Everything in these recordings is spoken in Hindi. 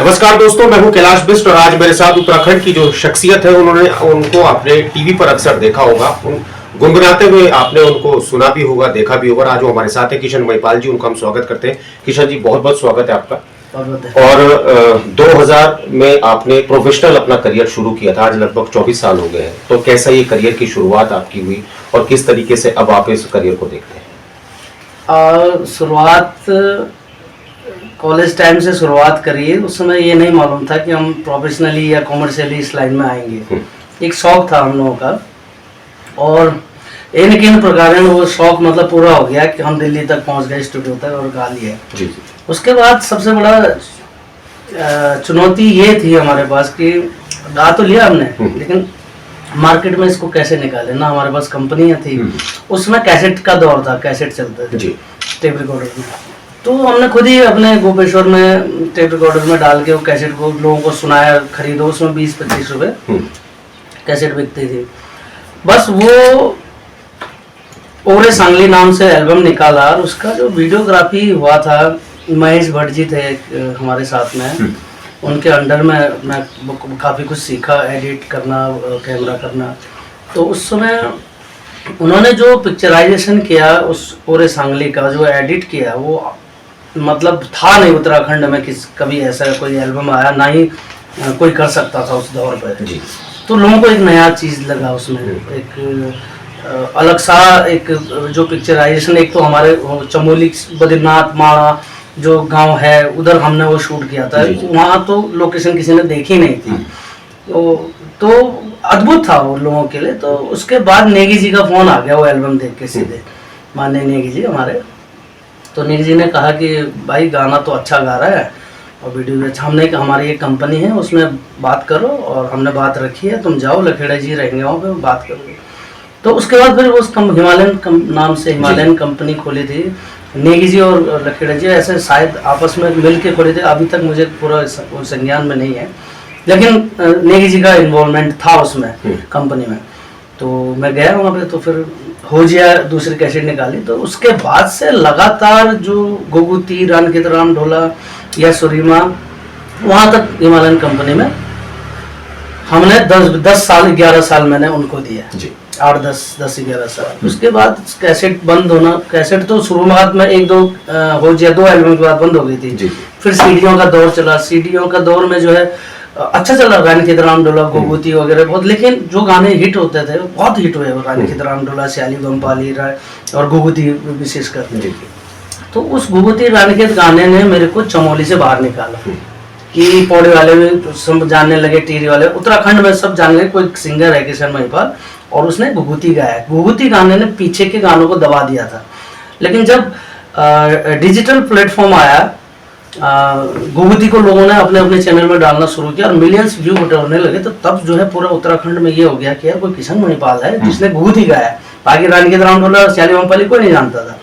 नमस्कार दोस्तों, मैं हूं कैलाश बिस्ट और आज मेरे साथ उत्तराखंड की जो शख्सियत है उनको आपने टीवी पर अक्सर देखा होगा, गुनगुनाते हुए आपने उनको सुना भी होगा, देखा भी होगा। आज वो हमारे साथ है किशन महिपाल जी, उनका हम स्वागत करते हैं। किशन जी, बहुत बहुत स्वागत है आपका। और 2000 में आपने प्रोफेशनल अपना करियर शुरू किया था, आज लगभग 24 साल हो गए हैं। तो कैसा ये करियर की शुरुआत आपकी हुई और किस तरीके से अब आप इस करियर को देखते हैं? शुरुआत कॉलेज टाइम से शुरुआत करी। उस समय ये नहीं मालूम था कि हम प्रोफेशनली या कॉमर्शियली इस लाइन में आएंगे। एक शौक था हम लोगों का और इन किन प्रकार वो शौक मतलब पूरा हो गया कि हम दिल्ली तक पहुंच गए, स्टूडियो तक, और गा लिए। उसके बाद सबसे बड़ा चुनौती ये थी हमारे पास कि गा तो लिया हमने, लेकिन मार्केट में इसको कैसे निकाले ना। हमारे पास कंपनियां थी, उसमें कैसेट का दौर था, कैसेट चलते थे टेप रिकॉर्डर में। तो हमने खुद ही अपने गोपेश्वर में टेप रिकॉर्डर में डाल के वो कैसेट को लोगों को सुनाया, खरीदो। उसमें 20-25 रुपए कैसेट बिकती थी। बस वो ओरे सांगली नाम से एल्बम निकाला और उसका जो वीडियोग्राफी हुआ था, महेश भट्ट जी थे हमारे साथ में, उनके अंडर में मैं काफ़ी कुछ सीखा, एडिट करना, कैमरा करना। तो उस समय उन्होंने जो पिक्चराइजेशन किया उस ओरे सांगली का, जो एडिट किया, वो मतलब था नहीं उत्तराखंड में कि कभी ऐसा कोई एल्बम आया, ना ही कोई कर सकता था उस दौर पर। तो लोगों को एक नया चीज़ लगा उसमें, एक अलग सा एक जो पिक्चराइजेशन। एक तो हमारे चमोली, बद्रीनाथ, माणा जो गांव है, उधर हमने वो शूट किया था। वहाँ तो लोकेशन किसी ने देखी नहीं थी, तो अद्भुत था वो लोगों के लिए। तो उसके बाद नेगी जी का फोन आ गया वो एल्बम देख के सीधे, माननीय नेगी जी हमारे। तो नेगी जी ने कहा कि भाई गाना तो अच्छा गा रहा है और वीडियो भी अच्छा। हमने हमारी एक कंपनी है, उसमें बात करो, और हमने बात रखी है, तुम जाओ, लखेड़ा जी रहेंगे वहाँ पे, बात करोगे। तो उसके बाद फिर उस हिमालयन नाम से हिमालयन कंपनी खोली थी नेगी जी और लखेड़ा जी, ऐसे शायद आपस में मिल के खोले थे। अभी तक मुझे पूरा संज्ञान में नहीं है, लेकिन नेगी जी का इन्वॉल्वमेंट था उसमें कंपनी में। तो मैं गया वहाँ पे, तो फिर हो जिया दूसरी कैसेट निकाली। तो उसके बाद से लगातार जो गुगुती, रानकेत राम ढोला या सुरीमा, वहाँ तक हिमालयन कंपनी में हमने 10 साल 11 साल मैंने उनको दिया, 8-10-11 साल। उसके बाद कैसेट बंद होना, कैसेट तो शुरुआत में 1-2 हो जिया, 2 एल्बम के बाद बंद हो गई थी। फिर सीडीओ का दौर चला। सीडीओ का दौर में जो है अच्छा चला, रानकेत राम ढोला, गुगुती वगैरह बहुत। लेकिन जो गाने हिट होते थे बहुत हिट हुए, रानकेत राम ढोला, श्याली बम्पाली और गुगुती विशेषकर। तो उस गुगुती रानकेत गाने ने मेरे को चमोली से बाहर निकाला कि पौड़े वाले में सब जानने लगे, टिहरी वाले, उत्तराखंड में सब जानने लगे कोई सिंगर है किशन महिपाल, और उसने गुगुती गाया। गुगुती गाने ने पीछे के गानों को दबा दिया था। लेकिन जब डिजिटल प्लेटफॉर्म आया, गुगुती को लोगों ने अपने अपने चैनल में डालना शुरू किया और मिलियंस व्यू होने लगे। तो तब जो है पूरा उत्तराखंड में ये हो गया कि यार कोई किशन महिपाल है जिसने गुगुती गाया। बाकी रानकेत राम ढोला और श्याली बम्पाली कोई नहीं जानता था।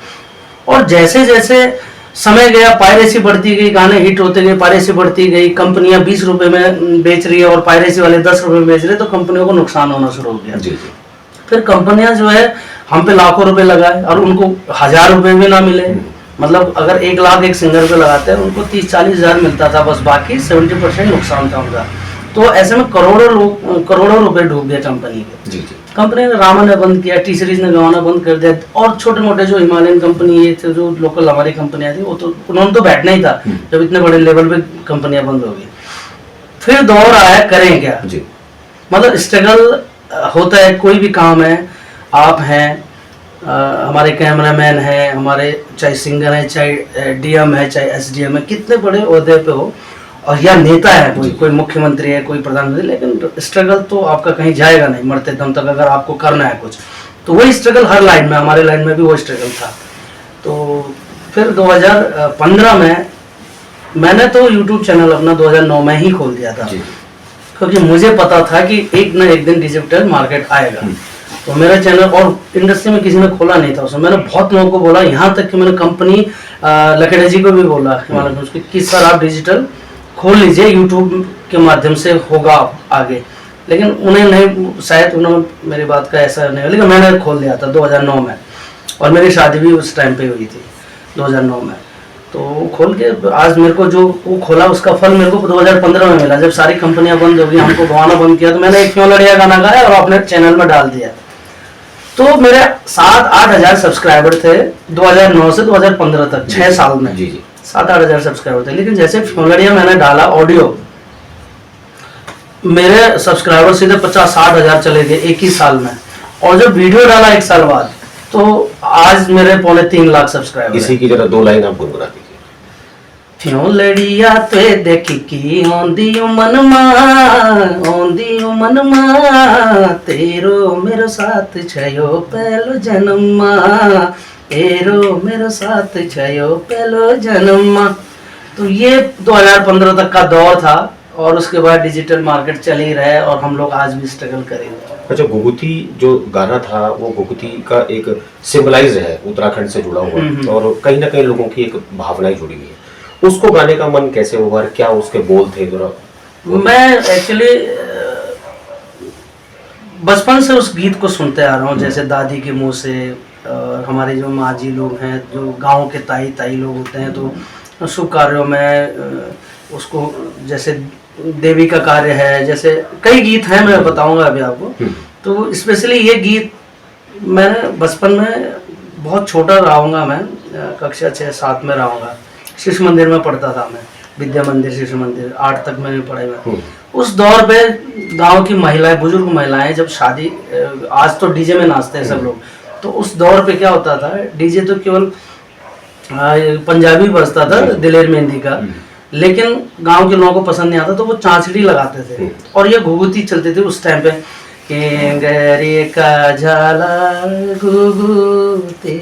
और जैसे जैसे समय गया, पायरेसी बढ़ती गई, गाने हिट होते गए, पायरेसी बढ़ती गई, कंपनियां 20 रुपए में बेच रही है और पायरेसी वाले 10 रुपए में बेच रहे, तो कंपनियों को नुकसान होना शुरू हो गया। फिर कंपनियां जो है हम पे लाखों रुपए लगाए और उनको 1000 रुपए भी ना मिले। मतलब अगर 1 लाख एक सिंगर पे लगाते हैं, उनको 30-40 हजार मिलता था बस, बाकी 70% नुकसान था उनका। तो ऐसे में करोड़ों रुपए डूब गए कंपनी के। कंपनी ने रामा ने बंद किया, टी सीरीज ने गवाना बंद कर दिया, और छोटे मोटे जो हिमालयन कंपनी ये थे, जो लोकल हमारी कंपनियां थी, वो तो उन्होंने तो बैठना ही था जब इतने बड़े लेवल पे कंपनियां बंद हो गई। फिर दौर आया, करें क्या। मतलब स्ट्रगल होता है, कोई भी काम है, आप हैं, हमारे कैमरामैन हैं, हमारे चाहे सिंगर हैं, चाहे डीएम है, चाहे एसडीएम है, कितने बड़े ओहदे पे हो, और या नेता है, कोई मुख्यमंत्री है, कोई प्रधानमंत्री, लेकिन स्ट्रगल तो आपका कहीं जाएगा नहीं मरते दम तक। अगर आपको करना है कुछ, तो वही स्ट्रगल हर लाइन में, हमारे लाइन में भी वो स्ट्रगल था। तो फिर 2015 में मैंने तो यूट्यूब चैनल अपना 2009 में ही खोल दिया था, क्योंकि मुझे पता था कि एक ना एक दिन डिजिटल मार्केट आएगा। तो मेरा चैनल, और इंडस्ट्री में किसी ने खोला नहीं था उसमें, मैंने बहुत लोगों को बोला, यहाँ तक कि मैंने कंपनी लखेड़ा जी को भी बोला कि सर आप डिजिटल खोल लीजिए, यूट्यूब के माध्यम से होगा आगे। लेकिन उन्हें नहीं, शायद उन्होंने मेरी बात का ऐसा नहीं, लेकिन मैंने खोल दिया था 2009 में, और मेरी शादी भी उस टाइम पे हुई थी 2009 में। तो खोल के आज मेरे को जो वो खोला उसका फल मेरे को 2015 में मिला, जब सारी कंपनियां बंद हो गई, हमको गवाना बंद किया, तो मैंने एक क्यों लड़िया गाना गाया और अपने चैनल में डाल दिया। तो मेरे 7-8 हजार सब्सक्राइबर थे 2009 से 2015 तक, 6 साल में। जी 7-8 हजार सब्सक्राइबर थे। लेकिन जैसे फ्योलड़िया मैंने डाला ऑडियो, मेरे सब्सक्राइबर सीधे 50-60 हजार चले गए एक ही साल में। और जब वीडियो डाला 1 साल बाद, तो आज मेरे 3.25 लाख सब्सक्राइबर। इसी की जरा 2 लाइन आप गुनगुना दीजिए। फ्योलड़िया ते देखी की ओंदी मन मां, तेरो मेरो साथ छयो पहलो जन्म, तेरो मेरो साथ छयो पहलो जन्म। तो ये 2015 तक का दौर था, और उसके बाद डिजिटल मार्केट चल ही रहा है और हम लोग आज भी स्ट्रगल करेंगे। अच्छा, घुघुती जो गाना था वो घुघुती का एक सिंबलाइज है, उत्तराखंड से जुड़ा हुआ, और कहीं ना कहीं लोगों की एक भावनाएं जुड़ी हुई है। उसको गाने का मन कैसे हुआ, क्या उसके बोल थे जरा? मैं एक्चुअली बचपन से उस गीत को सुनते आ रहा हूँ, जैसे दादी के मुंह से, हमारे जो माँ जी लोग हैं, जो गाँव के ताई लोग होते हैं, तो शुभ कार्यों में उसको, जैसे देवी का कार्य है, जैसे कई गीत हैं, मैं बताऊंगा अभी आपको। तो स्पेशली ये गीत मैंने बचपन में, बहुत छोटा रहूँगा मैं, कक्षा 6-7 में रहूँगा, शिशु मंदिर में पढ़ता था मैं, विद्या मंदिर शिशु मंदिर, 8 तक मैंने पढ़ाई में। उस दौर पे गांव की महिलाएं, बुजुर्ग महिलाएं जब शादी, आज तो डीजे में नाचते हैं सब लोग, तो उस दौर पे क्या होता था, डीजे तो केवल पंजाबी बजता था, दिलेर मेहंदी का, लेकिन गांव के लोगों को पसंद नहीं आता, तो वो चांचड़ी लगाते थे, और ये घुघुती चलती थी उस टाइम पे। केंगरे का झाला घुघुती,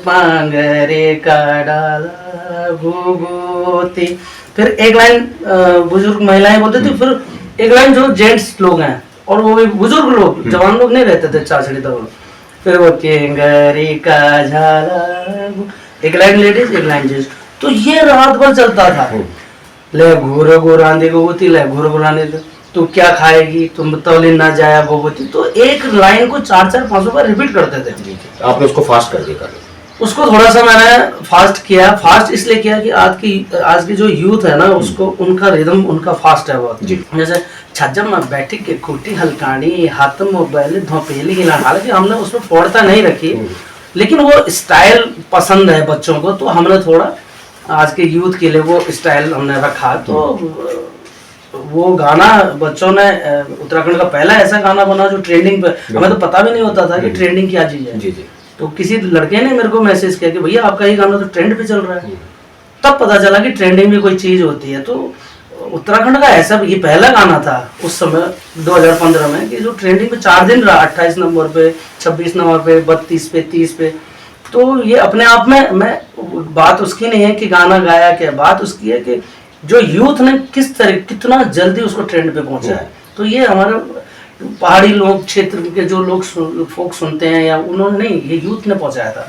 पांगरे का डाला घुघुती। फिर एक लाइन बुजुर्ग महिलाएं बोलते थे, फिर एक लाइन जो जेंट्स लोग हैं, और वो भी बुजुर्ग लोग, जवान लोग नहीं रहते थे चांचड़ी तक। फिर वो केंगरे का झाला, एक लाइन लेडीज, एक लाइन जेंट्स, तो ये रात भर चलता था। ले घूर घुरांदी घुघुती, ले घूर घुरांदी, तू क्या खाएगी, तुम तौली ना जाया घुघुती। तो एक लाइन को 4-4-5 बार रिपीट करते थे। आपने उसको फास्ट कर दिया? उसको थोड़ा सा मैंने फास्ट किया। फास्ट इसलिए किया कि आज की जो यूथ है ना, उसको उनका रिदम उनका फास्ट है बहुत। जैसे छज्जम में बैठी के खूटी हलकानी, हाथ मोबाइल धोपेली हिला, हालांकि हमने उसमें पौड़ता नहीं रखी, लेकिन वो स्टाइल पसंद है बच्चों को, तो हमने थोड़ा आज के यूथ के लिए वो स्टाइल हमने रखा। तो वो गाना बच्चों ने, उत्तराखंड का पहला ऐसा गाना बना जो ट्रेंडिंग पे, हमें तो पता भी नहीं होता था कि ट्रेंडिंग क्या चीज है। तो किसी लड़के ने मेरे को मैसेज किया कि भैया आपका ये गाना तो ट्रेंड पे चल रहा है, तब पता चला कि ट्रेंडिंग भी कोई चीज होती है। तो उत्तराखंड का ऐसा, ये पहला गाना था उस समय 2015 में कि जो ट्रेंडिंग पे 4 दिन रहा, 28 नंबर पे, 26 नंबर पे, 32 पे, 30 पे। तो ये अपने आप में, मैं बात उसकी नहीं है कि गाना गाया क्या, बात उसकी है कि जो यूथ ने किस तरह, कितना जल्दी उसको ट्रेंड पे पहुंचा है। तो ये हमारे पहाड़ी लोग, क्षेत्र के जो लोग फोक सुनते हैं, या उन्होंने नहीं, ये यूथ ने पहुंचाया था।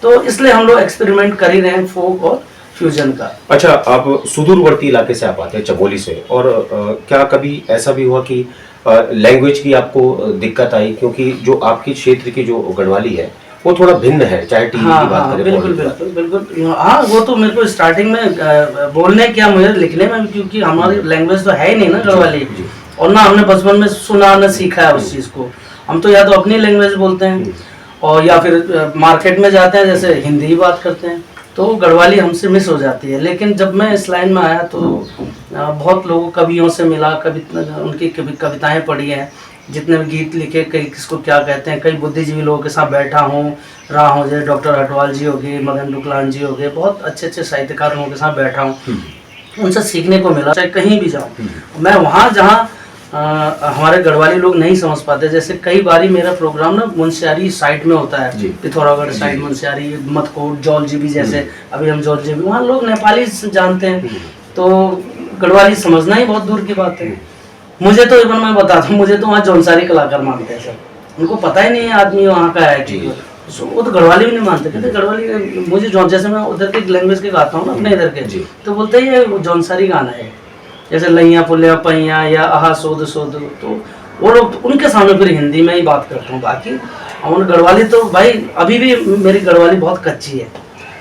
तो इसलिए हम लोग एक्सपेरिमेंट कर ही रहे हैं फोक और फ्यूजन का। अच्छा, आप सुदूरवर्ती इलाके से आप आते हैं, चमोली से, और क्या कभी ऐसा भी हुआ कि लैंग्वेज की आपको दिक्कत आई? क्योंकि जो आपकी क्षेत्र की जो गढ़वाली है वो थोड़ा भिन्न है, चाहे टीवी की बात करें। बिल्कुल। हाँ, वो तो मेरे को स्टार्टिंग में बोलने क्या, मुझे लिखने में, क्योंकि हमारी लैंग्वेज तो है ही नहीं ना गढ़वाली, और ना हमने बचपन में सुना ना सीखा है उस चीज़ को। हम तो या तो अपनी लैंग्वेज बोलते हैं, और या फिर मार्केट में जाते हैं जैसे हिंदी ही बात करते हैं, तो गढ़वाली हमसे मिस हो जाती है। लेकिन जब मैं इस लाइन में आया तो बहुत लोगों, कवियों से मिला, उनकी कविताएं पढ़ी हैं, जितने भी गीत लिखे, कई किसको क्या कहते हैं, कई बुद्धिजीवी लोगों के साथ बैठा हूँ, रहा हूँ, जैसे डॉक्टर हटवाल जी हो गए, मदन डुकलान जी हो गए, बहुत अच्छे अच्छे साहित्यकारों के साथ बैठा हूँ, उनसे सीखने को मिला। चाहे कहीं भी जाऊँ मैं, वहाँ जहाँ हमारे गढ़वाली लोग नहीं समझ पाते, जैसे कई बारी मेरा प्रोग्राम ना मुंशियारी साइड में होता है, पिथौरागढ़ साइड, मुंशियारी, मथकोट, जौलजीबी, जैसे अभी हम जौलजीबी, वहाँ लोग नेपाली जानते हैं, तो गढ़वाली समझना ही बहुत दूर की बात है। मुझे तो इवन मैं बताता हूँ, मुझे तो वहाँ जौनसारी कलाकार मानते हैं सब, उनको पता ही नहीं है आदमी वहाँ का है कि वो तो गढ़वाली भी नहीं मानते, कहते गढ़वाली, मुझे जैसे मैं उधर के लैंग्वेज के गाता हूँ ना, अपने इधर के, तो बोलते हैं ये जौनसारी गाना है, जैसे लैया पुलिया पैया या आहा सोद सोद, तो वो लोग, तो उनके सामने फिर हिंदी में ही बात करता हूँ। बाकी और गढ़वाली तो भाई अभी भी मेरी गढ़वाली बहुत कच्ची है,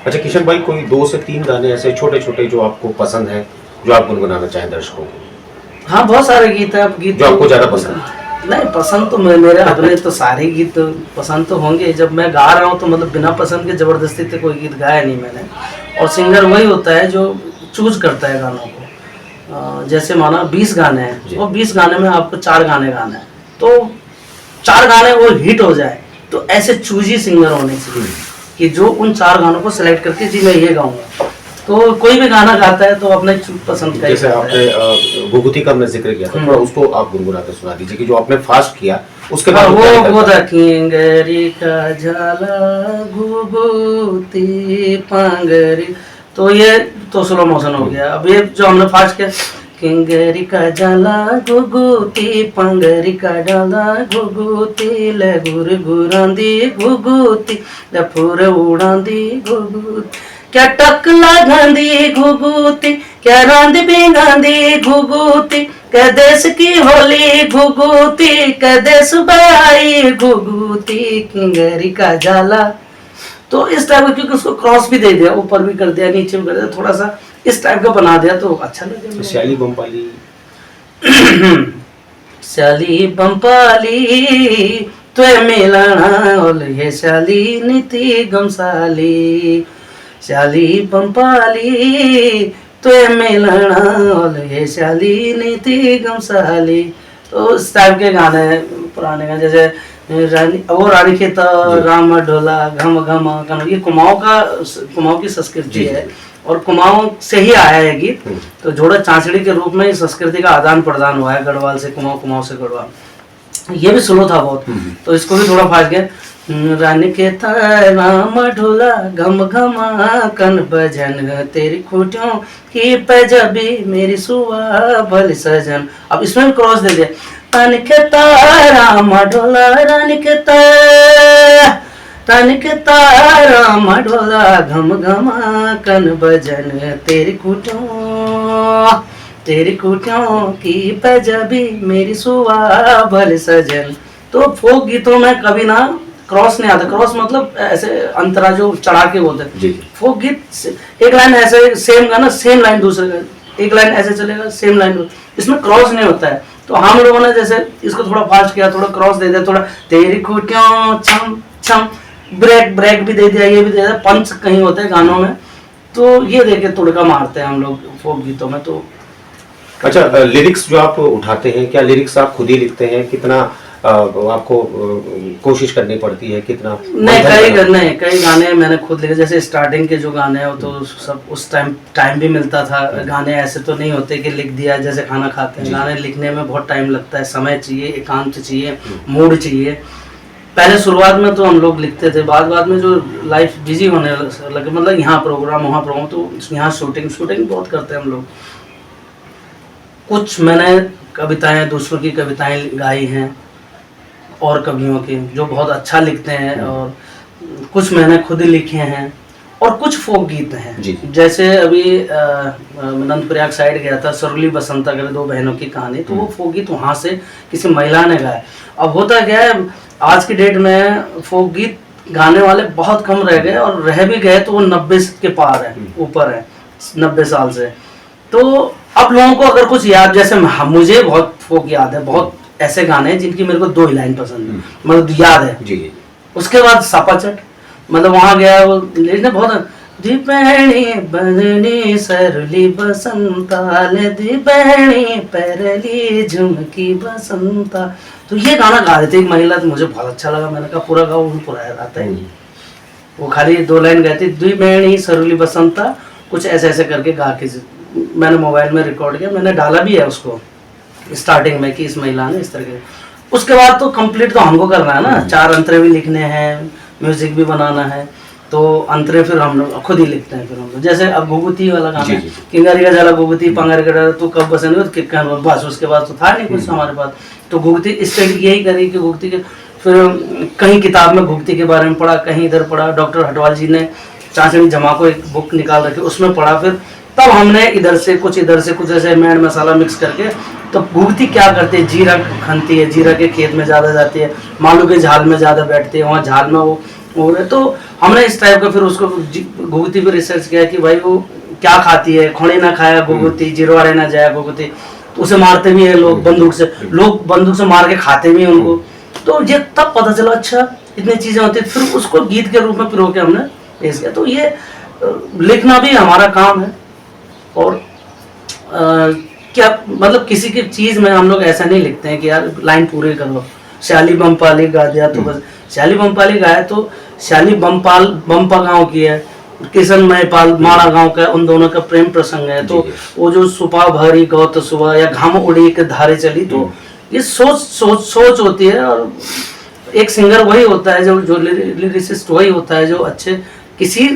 अच्छा किशन भाई, कोई 2 से 3 गाने ऐसे छोटे छोटे जो आपको पसंद है, जो आप गुनगुनाना चाहें दर्शकों को, हाँ बहुत सारे गीत हैं। अब गीत जो आपको ज्यादा पसंद नहीं पसंद तो मेरे अपने तो सारे गीत पसंद तो होंगे। जब मैं गा रहा हूँ तो मतलब बिना पसंद के जबरदस्ती से कोई गीत गाया नहीं मैंने। और सिंगर वही होता है जो चूज करता है गानों को। जैसे माना 20 गाने हैं और 20 गाने में आपको 4 गाने गाने हैं, तो 4 गाने वो हिट हो जाए, तो ऐसे चूजी सिंगर होने चाहिए कि जो उन 4 गानों को सिलेक्ट करके जी मैं ये गाऊंगा। तो कोई भी गाना गाता है तो अपने पसंद का ही जैसे गाता है। आपने गुगुती का हमने जिक्र किया था, थोड़ा उसको आप गुनगुना के सुना दीजिए कि जो आपने फास्ट किया उसके बाद वो किंगरी का झाला घुघुती पांगरी, तो ये तो स्लो मोशन हो गया। अब ये जो हमने फास्ट किया, किंगरी का जाला घुघुती पांगरी का डाला घुघुती लगुर गुरांदी घुघुती लफुर उड़ांदी घुघुती, क्या टक लगांदी घुघुती, क्या रांद बिगांदी घुघुती, क्या देश की होली घुघुती, क्या देश बाई घुघुती किंगरी का जाला। तो इस टाइप का, क्योंकि उसको क्रॉस भी दे दिया, ऊपर भी कर दिया नीचे भी कर दिया, थोड़ा सा इस टाइप का बना दिया तो अच्छा लगे। श्याली बम्पाली श्याली बम्पाली तो मिलना ओल ये श्याली नीति गमसाली, श्याली बम्पाली तो मिलना ओल ये श्याली नीति गमसाली। तो इस टाइप के गाने पुराने गाने, जैसे रानी खेता राम ढोला घम घम घम, ये कुमाऊं की संस्कृति है और कुमाऊं से ही आया है गीत। तो जोड़ा चांचड़ी के रूप में इस संस्कृति का आदान प्रदान हुआ है, गढ़वाल से कुमाऊं, कुमाऊं से गढ़वाल। ये भी स्लो था बहुत, तो इसको भी थोड़ा फास्ट गया। रानी के राम ढोला घम घमा कन भजन तेरी खूटियों की पैजबी मेरी सुवा भल सजन। अब इसमें भी क्रॉस दे दिया, रानी के राम ढोला रानी के राम ढोला घम घमा कन भजन तेरी खूटियों की पैजबी मेरी सुवा भल सजन। तो फोक गीतों में कभी ना क्रॉस नहीं आता। क्रॉस मतलब ऐसे अंतरा जो चढ़ा के बोलते हैं। फोक गीत एक लाइन ऐसे सेम गाना सेम लाइन दूसरे, एक लाइन ऐसे चलेगा सेम लाइन, इसमें क्रॉस नहीं होता है। तो हम लोगों ने जैसे इसको थोड़ा फास्ट किया, थोड़ा क्रॉस दे दिया, थोड़ा तेरी खूटियों छम छम, ब्रेक भी दे दिया, ये भी दे दिया, पंच कहीं होते हैं गानों में, तो ये देके तुड़का मारते हैं हम लोग फोक गीतों में। तो अच्छा, लिरिक्स जो आप उठाते हैं, क्या लिरिक्स आप खुद ही लिखते हैं? कितना आपको कोशिश करनी पड़ती है? कितना? नहीं, कई गाने मैंने खुद लिखे। जैसे स्टार्टिंग के जो गाने हैं तो सब उस टाइम भी मिलता था। गाने ऐसे तो नहीं होते कि लिख दिया जैसे खाना खाते हैं। गाने लिखने में बहुत टाइम लगता है, समय चाहिए, एकांत चाहिए, मूड चाहिए। पहले शुरुआत में तो हम लोग लिखते थे, बाद में जो लाइफ बिजी होने लगे, मतलब यहाँ प्रोग्राम वहाँ प्रोग्राम, तो यहाँ शूटिंग बहुत करते हैं हम लोग। कुछ मैंने कविताएं, दूसरों की कविताएं गाई हैं और कवियों की जो बहुत अच्छा लिखते हैं, और कुछ मैंने खुद ही लिखे हैं, और कुछ फोक गीत हैं। जैसे अभी नंदप्रयाग साइड गया था, सरुली बसंता कर 2 बहनों की कहानी, तो वो फोक गीत वहाँ से किसी महिला ने गाया। अब होता क्या है, आज की डेट में फोक गीत गाने वाले बहुत कम रह गए, और रह भी गए तो वो 90 के पार है, ऊपर है 90 साल से। तो अब लोगों को अगर कुछ याद, जैसे मुझे बहुत फोक याद है, बहुत ऐसे गाने जिनकी मेरे को 2 ही लाइन पसंद है, मतलब याद है जी। उसके बाद सापाचट, मतलब वहां गया वो लेने बहुत दीपहणी बदनी सरली बसंता ले दीपहणी पैरली झुमकी बसंता, तो ये गाना गा रहे थे एक महिला, तो मुझे बहुत अच्छा लगा। मैंने कहा पूरा गाओ, पूरा याद आता है। वो खाली 2 लाइन गाती, दीपहणी सरली बसंता, कुछ ऐसे ऐसे करके गा के मैंने मोबाइल में रिकॉर्ड किया, मैंने डाला भी है उसको स्टार्टिंग में कि इस महिला ने इस तरह के। उसके बाद तो कंप्लीट तो हमको करना है ना, 4 अंतरे भी लिखने हैं, म्यूजिक भी बनाना है, तो अंतरे फिर हम लोग खुद ही लिखते हैं। फिर हम लोग जैसे अब घुघुती वाला गाना, किंगारी का जाला घुघुती पांगारी का डाला, तू कब बसेंगे, तो कितना बस, उसके बाद तो था नहीं कुछ हमारे पास। तो घुघुती स्टडी यही करी कि घुघुती के, फिर कहीं किताब में घुघुती के बारे में पढ़ा, कहीं इधर पढ़ा, डॉक्टर हटवाल जी ने चांचड़ी जमा को एक बुक निकाल रखी, उसमें पढ़ा, फिर तब हमने इधर से कुछ ऐसे मैड मसाला मिक्स करके। तो घुघुती क्या करते हैं, जीरा खनती है, जीरा के खेत में ज़्यादा जाती है, मालू के झाल में ज़्यादा बैठती है, वहाँ झाल में वो तो हमने इस टाइप का फिर उसको घुगुती पे रिसर्च किया कि भाई वो क्या खाती है, खोने ना खाया घुगुती, जिरवाड़े ना जाया घुगुती, तो उसे मारते भी है लोग बंदूक से मार के खाते भी हैं उनको। तो ये तब पता चला अच्छा इतनी चीजें होती, फिर उसको गीत के रूप में पिरो के हमने पेश किया। तो ये लिखना भी हमारा काम है। और क्या मतलब किसी की चीज में हम लोग ऐसा नहीं लिखते हैं कि यार लाइन पूरी करो, श्याली बमपाली गा दिया तो बस। श्याली बमपाली गाया तो श्याली बमपाल बम्पा गांव की है, किशन महिपाल माड़ा गांव का, उन दोनों का प्रेम प्रसंग है। तो वो जो सुपा भरी गौत सुबह या घाम उड़ी के धारे चली, तो ये सोच होती है। और एक सिंगर वही होता है जो लिरिसिस्ट वही होता है जो अच्छे किसी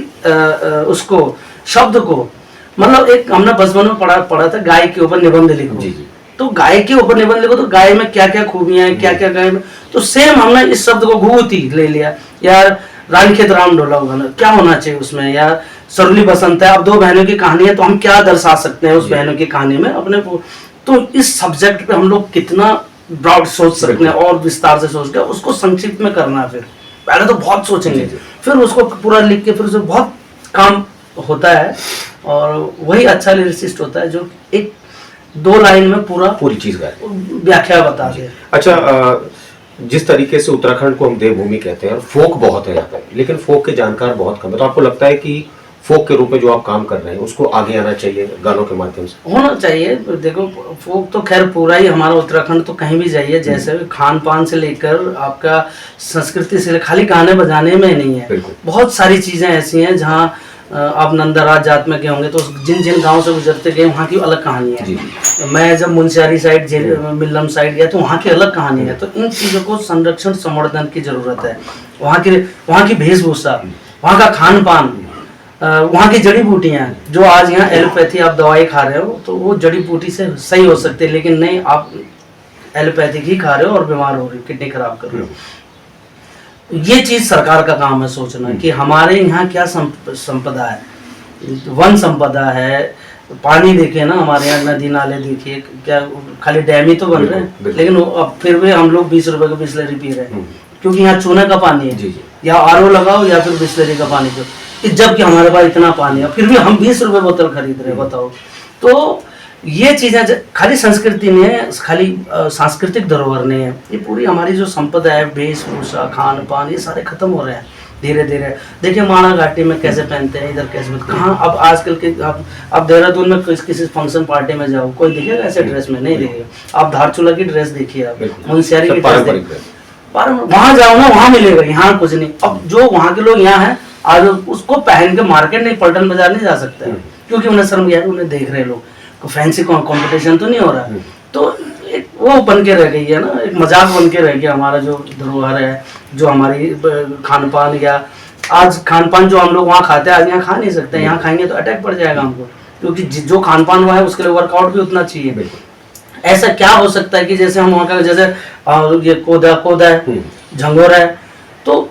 उसको शब्द को, मतलब एक हमने बचपन में पढ़ा था गाय के ऊपर निबंध लिखो। तो गाय के ऊपर निबंध लिखो तो गाय में क्या क्या खूबियां हैं, क्या क्या गाय में, तो सेम हमने इस शब्द को घुगुती ले लिया। यार रानखेत राम डोला गाना क्या होना चाहिए उसमें, यार सरुली बसंत है, अब दो बहनों की कहानी है तो हम क्या दर्शा सकते हैं उस बहनों की कहानी में अपने को। तो इस सब्जेक्ट पे हम लोग कितना ब्रॉड सोच सकते हैं और विस्तार से सोच के उसको संक्षिप्त में करना। फिर पहले तो बहुत सोचेंगे, फिर उसको पूरा लिख के फिर उसे बहुत काम होता है। और वही अच्छा लिरिसिस्ट होता है जो एक दो लाइन में पूरी चीज का व्याख्या बता दे। अच्छा, जिस तरीके से उत्तराखंड को हम देवभूमि कहते हैं और फोक बहुत है यहाँ पे, लेकिन फोक के जानकार बहुत कम है, तो आपको लगता है कि फोक के रूप में जो आप काम कर रहे हैं उसको आगे आना चाहिए गानों के माध्यम से? होना चाहिए। देखो फोक तो खैर पूरा ही हमारा उत्तराखंड तो कहीं भी जाइए, जैसे खान पान से लेकर आपका संस्कृति से खाली गाने बजाने में नहीं है, बहुत सारी चीजें ऐसी हैं जहाँ आप नंदाराज जात में गए होंगे तो जिन जिन गांव से गुजरते गए वहाँ की अलग कहानी है। मैं जब मुंशियारी साइड मिल्लम साइड गया तो वहाँ की अलग कहानी है। तो इन चीज़ों को संरक्षण संवर्धन की जरूरत है। वहाँ की वेशभूषा, वहाँ का खान पान, वहाँ की जड़ी बूटियाँ, जो आज यहाँ एलोपैथी आप दवाई खा रहे हो तो वो जड़ी बूटी से सही हो सकते हैं, लेकिन नहीं आप एलोपैथिक ही खा रहे हो और बीमार हो रहे हो, किडनी खराब कर रहे हो। ये चीज सरकार का काम है सोचना कि हमारे यहाँ क्या संपदा है, वन संपदा है। पानी देखिए ना, हमारे यहाँ नदी नाले देखिए, क्या खाली डैम ही तो बन रहे हैं, लेकिन अब फिर भी हम लोग 20 रुपए का बिस्लरी पी रहे हैं क्योंकि यहाँ चूने का पानी है। या आरओ लगाओ या फिर बिस्लरी का पानी पियो, जबकि हमारे पास इतना पानी है फिर भी हम 20 रुपए बोतल खरीद रहे हैं, बताओ। तो ये चीजें खाली संस्कृति नहीं है, खाली सांस्कृतिक धरोहर नहीं है, ये पूरी हमारी जो संपदा है, वेशभूषा, खान पान, ये सारे खत्म हो रहे हैं धीरे धीरे। देखिए माणा घाटी में कैसे पहनते हैं, इधर कैसे कहाँ, अब आजकल के आप देहरादून में किसी फंक्शन पार्टी में जाओ, कोई दिखेगा ऐसे ड्रेस में? नहीं दिखेगा। आप धारचूला की ड्रेस देखिए, आप मुंशियारी की ड्रेस देखिए, वहां जाओ ना वहां मिलेगा, यहाँ कुछ नहीं। अब जो वहाँ के लोग यहाँ है आज उसको पहन के मार्केट नहीं, पलटन बाजार नहीं जा सकते क्योंकि उन्हें शर्म गया, उन्हें देख रहे लोग, फैंसी कंपटीशन तो नहीं हो रहा है। तो एक वो बन के रह गई है ना, एक मजाक बन के रह गया हमारा जो धरोहर है, जो हमारी खान पान। या आज खान पान जो हम लोग वहाँ खाते हैं आज यहाँ खा नहीं सकते, यहाँ खाएंगे तो अटैक पड़ जाएगा हमको, क्योंकि जो खान पान हुआ है उसके लिए वर्कआउट भी उतना चाहिए। ऐसा क्या हो सकता है कि जैसे हम वहाँ का जैसे ये कोदा है, झंगोरा है, तो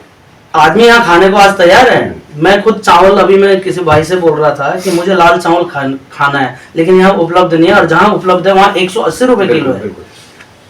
आदमी यहाँ खाने को आज तैयार है। मैं खुद चावल, अभी मैं किसी भाई से बोल रहा था कि मुझे लाल चावल खाना है, लेकिन यहाँ उपलब्ध नहीं है, और जहाँ उपलब्ध है वहाँ 180 रुपए किलो है।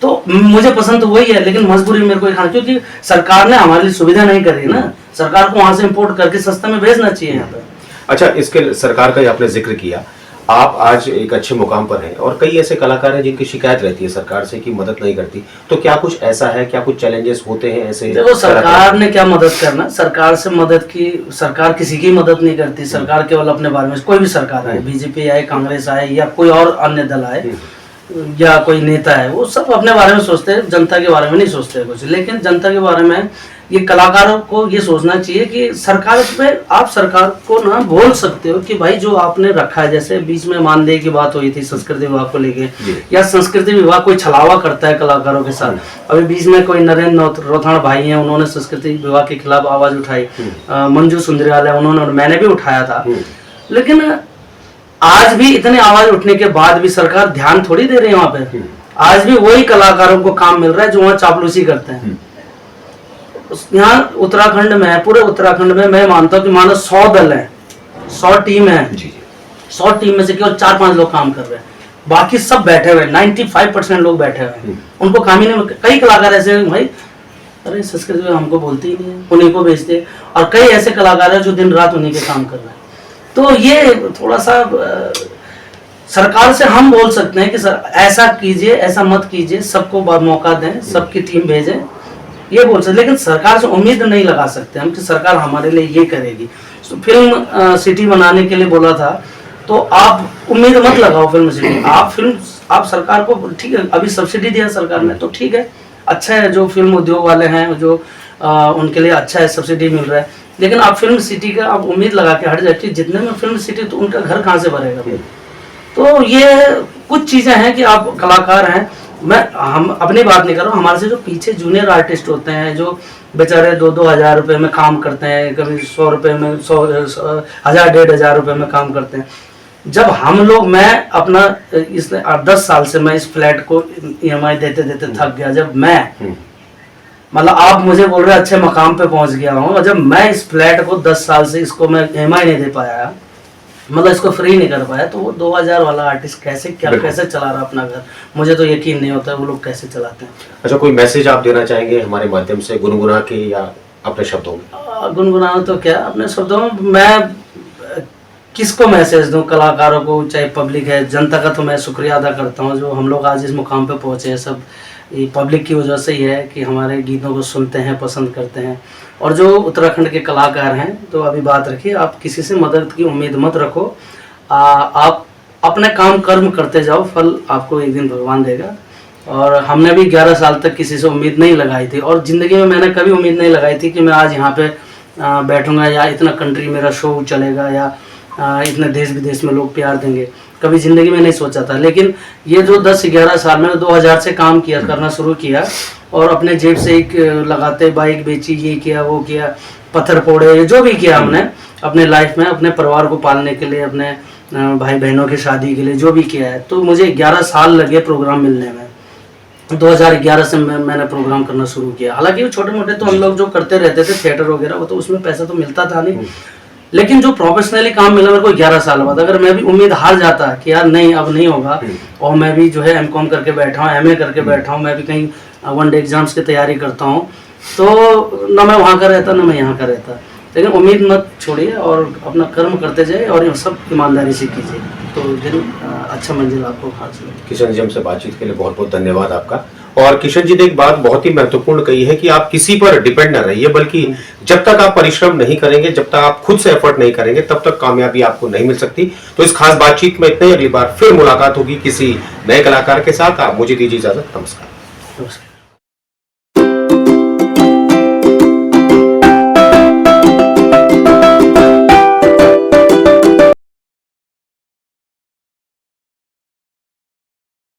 तो मुझे पसंद तो वही है, लेकिन मजबूरी मेरे को खाना, क्योंकि सरकार ने हमारे लिए सुविधा नहीं करी ना, सरकार को वहां से इम्पोर्ट करके सस्ते में भेजना चाहिए यहाँ पे। अच्छा, इसके सरकार का आपने जिक्र किया, आप आज एक अच्छे मुकाम पर हैं और कई ऐसे कलाकार हैं जिनकी शिकायत रहती है सरकार से कि मदद नहीं करती, तो क्या कुछ ऐसा है, क्या कुछ चैलेंजेस होते हैं ऐसे? देखो सरकार ने क्या मदद करना, सरकार से मदद की, सरकार किसी की मदद नहीं करती। सरकार केवल अपने बारे में, कोई भी सरकार आए, बीजेपी आए, कांग्रेस आए या कोई और अन्य दल आए या कोई नेता है, वो सब अपने बारे में सोचते हैं, जनता के बारे में नहीं सोचते कुछ। लेकिन जनता के बारे में ये कलाकारों को ये सोचना चाहिए कि सरकार पे, आप सरकार को ना बोल सकते हो कि भाई जो आपने रखा है, जैसे बीच में मानदेय की बात हुई थी संस्कृति विभाग को लेके, या संस्कृति विभाग कोई छलावा करता है कलाकारों के साथ। अभी बीच में कोई नरेंद्र रोथाण भाई हैं, उन्होंने संस्कृति विभाग के खिलाफ आवाज उठाई, मंजू सुंदरियाल है उन्होंने, मैंने भी उठाया था। लेकिन आज भी इतने आवाज उठने के बाद भी सरकार ध्यान थोड़ी दे रही है वहां पे। आज भी वही कलाकारों को काम मिल रहा है जो वहां चापलूसी करते हैं। यहाँ उत्तराखंड में, पूरे उत्तराखंड में मैं मानता हूँ कि मानो 100 दल है, 100 टीम है, 100 टीम में से केवल 4-5 लोग काम कर रहे हैं, बाकी सब बैठे हुए, 95% लोग बैठे हुए हैं, उनको काम ही नहीं। कई कलाकार ऐसे हैं भाई अरे संस्कृत में हमको बोलते ही नहीं है, उन्हीं को भेजते हैं। और कई ऐसे कलाकार हैं जो दिन रात उन्हीं के काम कर रहे हैं। तो ये थोड़ा सा सरकार से हम बोल सकते हैं कि सर ऐसा कीजिए, ऐसा मत कीजिए, सबको मौका दें, सबकी टीम भेजें, ये बोल सकते। लेकिन सरकार से उम्मीद नहीं लगा सकते हम कि सरकार हमारे लिए ये करेगी। तो फिल्म सिटी बनाने के लिए बोला था, तो आप उम्मीद मत लगाओ फिल्म सिटी। आप सरकार को ठीक है, अभी सब्सिडी दिया सरकार ने तो ठीक है, अच्छा है, जो फिल्म उद्योग वाले हैं जो उनके लिए अच्छा है, सब्सिडी मिल रहा है। लेकिन आप फिल्म सिटी का आप उम्मीद लगा के हट जाती, जितने में फिल्म सिटी तो उनका घर कहाँ से भरेगा फिर? तो ये कुछ चीजें हैं कि आप कलाकार हैं, हम अपनी बात नहीं कर रहा हूँ, हमारे से जो पीछे जूनियर आर्टिस्ट होते हैं जो बेचारे 2-2 हज़ार रुपये में काम करते हैं, कभी 100 रुपये में 1,000-1,500 रुपये में काम करते हैं। जब हम लोग, मैं अपना इस 10 साल से मैं इस फ्लैट को EMI देते देते थक गया। जब मैं मतलब आप मुझे बोल रहे अच्छे मकाम पे पहुंच गया हूँ, और जब मैं इस फ्लैट को 10 साल से इसको मैं EMI नहीं दे पाया, मतलब इसको फ्री नहीं कर पाया, तो वो 2,000 वाला आर्टिस्ट कैसे चला रहा अपना घर, मुझे तो यकीन नहीं होता वो लोग कैसे चलाते हैं। अच्छा, कोई मैसेज आप देना चाहेंगे हमारे माध्यम से गुनगुना के या अपने शब्दों में? गुनगुनाना तो क्या, अपने शब्दों में मैं किसको मैसेज दूं, कलाकारों को, चाहे पब्लिक है, जनता का तो मैं शुक्रिया अदा करता हूं जो हम लोग आज इस मुकाम पे पहुंचे हैं। सब ये पब्लिक की वजह से ही है कि हमारे गीतों को सुनते हैं, पसंद करते हैं। और जो उत्तराखंड के कलाकार हैं, तो अभी बात रखिए, आप किसी से मदद की उम्मीद मत रखो, आप अपने काम कर्म करते जाओ, फल आपको एक दिन भगवान देगा। और हमने भी 11 साल तक किसी से उम्मीद नहीं लगाई थी, और ज़िंदगी में मैंने कभी उम्मीद नहीं लगाई थी कि मैं आज यहाँ पे बैठूंगा, या इतना कंट्री मेरा शो चलेगा, या इतने देश विदेश में लोग प्यार देंगे, कभी ज़िंदगी में नहीं सोचा था। लेकिन ये जो 10-11 साल में 2000 से काम करना शुरू किया, और अपने जेब से एक लगाते बाइक बेची, ये किया, वो किया, पत्थर फोड़े, जो भी किया हमने अपने लाइफ में, अपने परिवार को पालने के लिए, अपने भाई बहनों की शादी के लिए जो भी किया है। तो मुझे 11 साल लगे प्रोग्राम मिलने में। 2011 से मैंने प्रोग्राम करना शुरू किया। हालांकि वो छोटे मोटे तो हम लोग जो करते रहते थे, थिएटर वगैरह, वो तो उसमें पैसा तो मिलता था नहीं, लेकिन जो प्रोफेशनली काम मिला मेरे को 11 साल बाद। अगर मैं भी उम्मीद हार जाता कि यार नहीं अब नहीं होगा, और मैं भी जो है MCOM करके बैठा हूँ, MA करके बैठा हूँ, मैं भी कहीं 1 डे एग्जाम्स की तैयारी करता हूँ, तो ना मैं वहाँ का रहता ना मैं यहाँ का रहता। लेकिन उम्मीद मत छोड़िए और अपना कर्म करते जाए, और ये सब ईमानदारी से कीजिए, तो दिन अच्छा मंजिल आपको हासिल होगी। किशन जी, हमसे बातचीत के लिए बहुत बहुत धन्यवाद आपका। और किशन जी ने एक बात बहुत ही महत्वपूर्ण कही है कि आप किसी पर डिपेंड न रहिए, बल्कि जब तक आप परिश्रम नहीं करेंगे, जब तक आप खुद से एफर्ट नहीं करेंगे, तब तक कामयाबी आपको नहीं मिल सकती। तो इस खास बातचीत में इतना ही, अगली बार फिर मुलाकात होगी किसी नए कलाकार के साथ। आप मुझे दीजिए इजाजत। नमस्कार। नमस्कार।